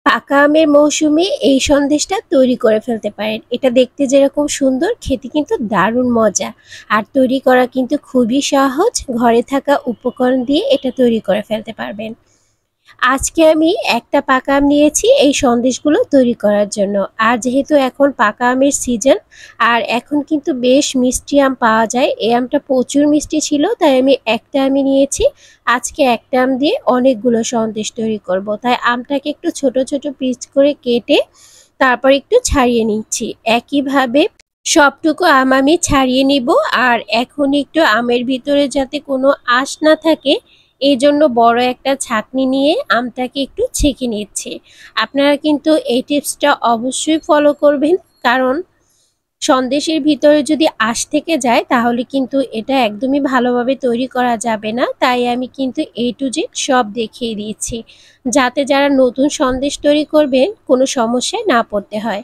পাকা আমের মৌসুমে এই সন্দেশটা তৈরি করে ফেলতে পারেন। এটা দেখতে যেরকম সুন্দর, খেতে কিন্তু দারুণ মজা। আর তৈরি করা কিন্তু খুবই সহজ। ঘরে থাকা উপকরণ দিয়ে এটা তৈরি করে ফেলতে পারবেন। আজকে আমি একটা পাকা আম নিয়েছি এই সন্দেশগুলো তৈরি করার জন্য। আর যেহেতু এখন পাকা আমের সিজন, আর এখন কিন্তু বেশ মিষ্টি আম পাওয়া যায়। এই আমটা প্রচুর মিষ্টি ছিল, তাই আমি একটা আমই নিয়েছি। আজকে একটা আম দিয়ে অনেকগুলো সন্দেশ তৈরি করব। তাই আমটাকে একটু ছোট ছোট পিস করে কেটে তারপর একটু ছাড়িয়ে নিচ্ছি। একইভাবে সবটুকু আম আমি ছাড়িয়ে নিব। আর এখন একটু আমের ভিতরে যাতে কোনো আঁশ না থাকে, এই জন্য বড় একটা ছাঁকনি নিয়ে আমটাকে একটু ছেঁকে নিচ্ছি। আপনারা কিন্তু এই টিপসটা অবশ্যই ফলো করবেন, কারণ সন্দেশের ভিতরে যদি আঁশ থেকে যায় তাহলে কিন্তু এটা একদমই ভালোভাবে তৈরি করা যাবে না। তাই আমি কিন্তু A to Z সব দেখিয়ে দিয়েছি, যাতে যারা নতুন সন্দেশ তৈরি করবেন কোনো সমস্যায় না পড়তে হয়।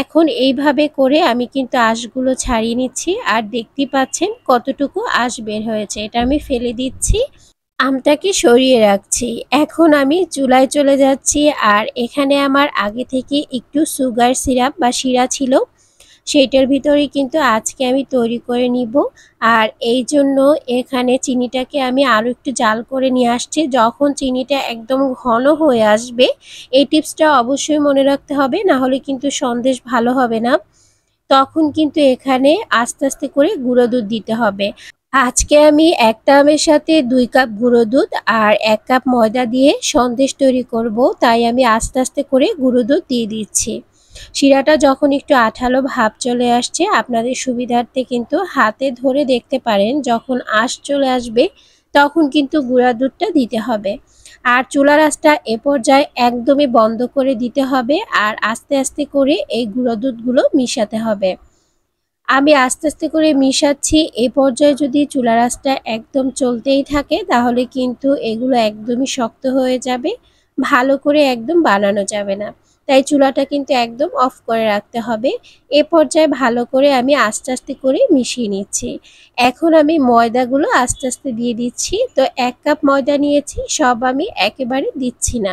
এখন এইভাবে করে আমি কিন্তু আঁশগুলো ছাড়িয়ে নিচ্ছি। আর দেখতেই পাচ্ছেন কতটুকু আঁশ বের হয়েছে। এটা আমি ফেলে দিচ্ছি, আমটাকে সরিয়ে রাখছি। এখন আমি চুলায় চলে যাচ্ছি। আর এখানে আমার আগে থেকে একটু সুগার সিরাপ বা শিরা ছিল, সেইটার ভিতরেই কিন্তু আজকে আমি তৈরি করে নিব। আর এই জন্য এখানে চিনিটাকে আমি আরও একটু জাল করে নিয়ে আসছি। যখন চিনিটা একদম ঘন হয়ে আসবে, এই টিপসটা অবশ্যই মনে রাখতে হবে, না হলে কিন্তু সন্দেশ ভালো হবে না। তখন কিন্তু এখানে আস্তে আস্তে করে গুঁড়ো দুধ দিতে হবে। আজকে আমি একটা আমের সাথে 2 কাপ গুঁড়ো দুধ আর 1 কাপ ময়দা দিয়ে সন্দেশ তৈরি করব, তাই আমি আস্তে আস্তে করে গুঁড়ো দুধ দিয়ে দিচ্ছি। শিরাটা যখন একটু আঠালো ভাব চলে আসছে, আপনাদের সুবিধার্থে কিন্তু হাতে ধরে দেখতে পারেন। যখন আঁশ চলে আসবে তখন কিন্তু গুঁড়া দুধটা দিতে হবে। আর চুলার আঁচটা এ পর্যায়ে একদমই বন্ধ করে দিতে হবে। আর আস্তে আস্তে করে এই গুঁড়ো দুধগুলো মিশাতে হবে। আমি আস্তে আস্তে করে মিশাচ্ছি। এ পর্যায়ে যদি চুলার আঁচটা একদম চলতেই থাকে তাহলে কিন্তু এগুলো একদমই শক্ত হয়ে যাবে, ভালো করে একদম বানানো যাবে না। তাই চুলাটা কিন্তু একদম অফ করে রাখতে হবে। এ পর্যায়ে ভালো করে আমি আস্তে আস্তে করে মিশিয়ে নিচ্ছি। এখন আমি ময়দাগুলো আস্তে আস্তে দিয়ে দিচ্ছি। তো 1 কাপ ময়দা নিয়েছি, সব আমি একেবারে দিচ্ছি না।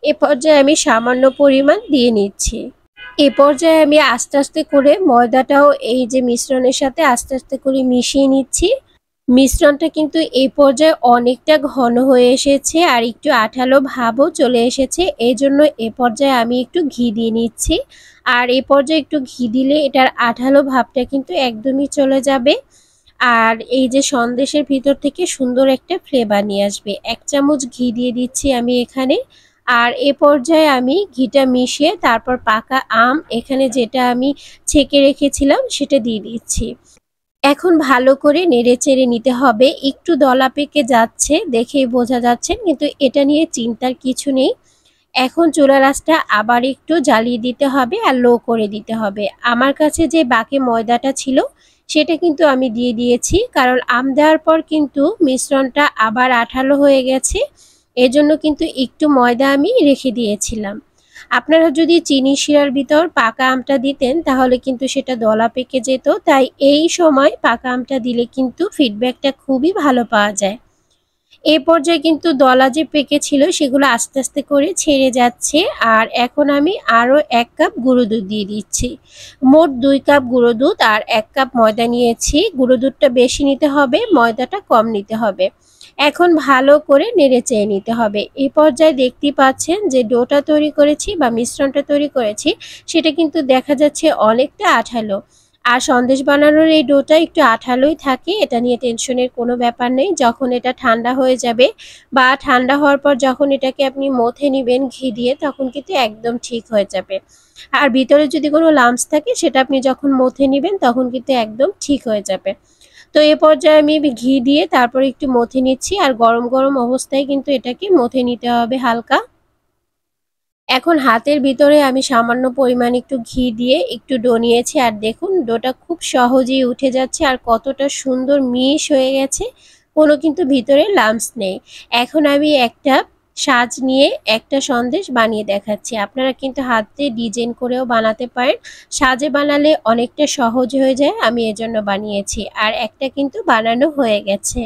এ পর্যায়ে আমি সামান্য পরিমাণ দিয়ে নিচ্ছি। এ পর্যায়ে আমি আস্তে আস্তে করে ময়দাটাও এই যে মিশ্রণের সাথে আস্তে আস্তে করে মিশিয়ে নিচ্ছি। মিশ্রণটা কিন্তু এই পর্যায়ে অনেকটা ঘন হয়ে এসেছে আর একটু আঠালো ভাবও চলে এসেছে। এই জন্য এ পর্যায়ে আমি একটু ঘি দিয়ে নিচ্ছি। আর এ পর্যায়ে একটু ঘি দিলে এটার আঠালো ভাবটা কিন্তু একদমই চলে যাবে। আর এই যে সন্দেশের ভিতর থেকে সুন্দর একটা ফ্লেভার নিয়ে আসবে। 1 চামচ ঘি দিয়ে দিচ্ছি আমি এখানে। আর এ পর্যায়ে আমি ঘিটা মিশিয়ে তারপর পাকা আম এখানে যেটা আমি ছেঁকে রেখেছিলাম সেটা দিয়ে দিচ্ছি। এখন ভালো করে নেড়েচেড়ে নিতে হবে। একটু দলা পেকে যাচ্ছে, দেখেই বোঝা যাচ্ছে, কিন্তু এটা নিয়ে চিন্তার কিছু নেই। এখন চুলার আঁচটা আবার একটু জ্বালিয়ে দিতে হবে আর লো করে দিতে হবে। আমার কাছে যে বাকি ময়দাটা ছিল সেটা কিন্তু আমি দিয়ে দিয়েছি, কারণ আম দেওয়ার পর কিন্তু মিশ্রণটা আবার আঠালো হয়ে গেছে। এজন্য কিন্তু একটু ময়দা আমি রেখে দিয়েছিলাম। আপনারা যদি চিনি শিরার ভিতর পাকা আমটা দিতেন তাহলে কিন্তু সেটা দলা পেকে যেত। তাই এই সময় পাকা আমটা দিলে কিন্তু ফিডব্যাকটা খুবই ভালো পাওয়া যায়। এই পর্যায়ে কিন্তু দলা যে পেকেছিল সেগুলো আস্তে আস্তে করে ছেড়ে যাচ্ছে। আর এখন আমি আরও 1 কাপ গুঁড়ো দুধ দিয়ে দিচ্ছি। মোট 2 কাপ গুঁড়ো দুধ আর 1 কাপ ময়দা নিয়েছি। গুঁড়ো দুধটা বেশি নিতে হবে, ময়দাটা কম নিতে হবে। এখন ভালো করে নেড়েচেড়ে নিতে হবে। এই পর্যায়ে দেখতেই পাচ্ছেন যে ডোটা তৈরি করেছি বা মিশ্রণটা তৈরি করেছি সেটা কিন্তু দেখা যাচ্ছে অনেকটা আঠালো। আর সন্দেশ বানানোর এই ডোটা একটু আঠালোই থাকে, এটা নিয়ে টেনশনের কোনো ব্যাপার নেই। যখন এটা ঠান্ডা হয়ে যাবে বা ঠান্ডা হওয়ার পর যখন এটাকে আপনি মথে নিবেন ঘি দিয়ে, তখন কিন্তু একদম ঠিক হয়ে যাবে। আর ভিতরে যদি কোনো লাম্পস থাকে সেটা আপনি যখন মথে নিবেন তখন কিন্তু একদম ঠিক হয়ে যাবে। তো এ পর্যায়ে আমি ঘি দিয়ে তারপর একটু মথে নিচ্ছি। আর গরম গরম অবস্থায় কিন্তু এটাকে মথে নিতে হবে হালকা। এখন হাতের ভিতরে আমি সামান্য পরিমাণ একটু ঘি দিয়ে একটু ডো নিয়েছি। আর দেখুন ডোটা খুব সহজেই উঠে যাচ্ছে আর কতটা সুন্দর মিশ হয়ে গেছে, কোনো কিন্তু ভিতরে লাম্পস নেই। এখন আমি একটা সাজ নিয়ে একটা সন্দেশ বানিয়ে দেখাচ্ছি। আপনারা কিন্তু হাত দিয়ে ডিজাইন করেও বানাতে পারেন, সাজে বানালে অনেকটা সহজ হয়ে যায়, আমি এজন্য বানিয়েছি। আর একটা কিন্তু বানানো হয়ে গেছে।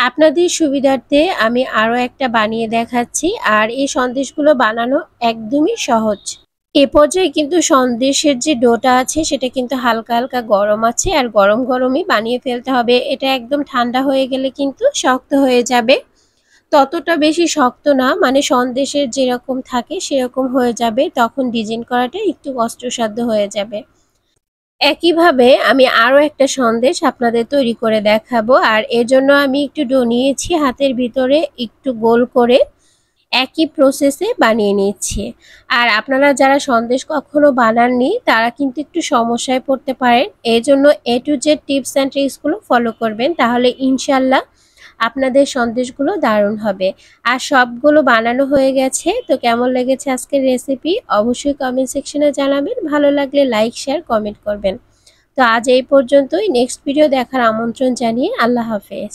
আপনাদের সুবিধার্থে আমি আরও একটা বানিয়ে দেখাচ্ছি, আর এই সন্দেশগুলো বানানো একদমই সহজ। এ পর্যায়ে কিন্তু সন্দেশের যে ডোটা আছে সেটা কিন্তু হালকা হালকা গরম আছে, আর গরম গরমই বানিয়ে ফেলতে হবে। এটা একদম ঠান্ডা হয়ে গেলে কিন্তু শক্ত হয়ে যাবে। ততটা বেশি শক্ত না, মানে সন্দেশের যেরকম থাকে সেরকম হয়ে যাবে, তখন ডিজাইন করাটা একটু কষ্টসাধ্য হয়ে যাবে। একইভাবে আমি আরও একটা সন্দেশ আপনাদের তৈরি করে দেখাবো, আর এর জন্য আমি একটু ডো নিয়েছি, হাতের ভিতরে একটু গোল করে একই প্রসেসে বানিয়ে নিচ্ছি। আর আপনারা যারা সন্দেশ কখনো বানাননি তারা কিন্তু একটু সমস্যায় পড়তে পারেন, এই জন্য A to Z tips and ট্রিক্সগুলো ফলো করবেন, তাহলে ইনশাল্লাহ আপনাদের সন্দেশগুলো দারুণ হবে। আর সবগুলো বানানো হয়ে গেছে। তো কেমন লেগেছে আজকের রেসিপি অবশ্যই কমেন্ট সেকশনে জানাবেন। ভালো লাগলে লাইক শেয়ার কমেন্ট করবেন। তো আজ এই পর্যন্তই, নেক্সট ভিডিও দেখার আমন্ত্রণ জানিয়ে আল্লাহ হাফেজ।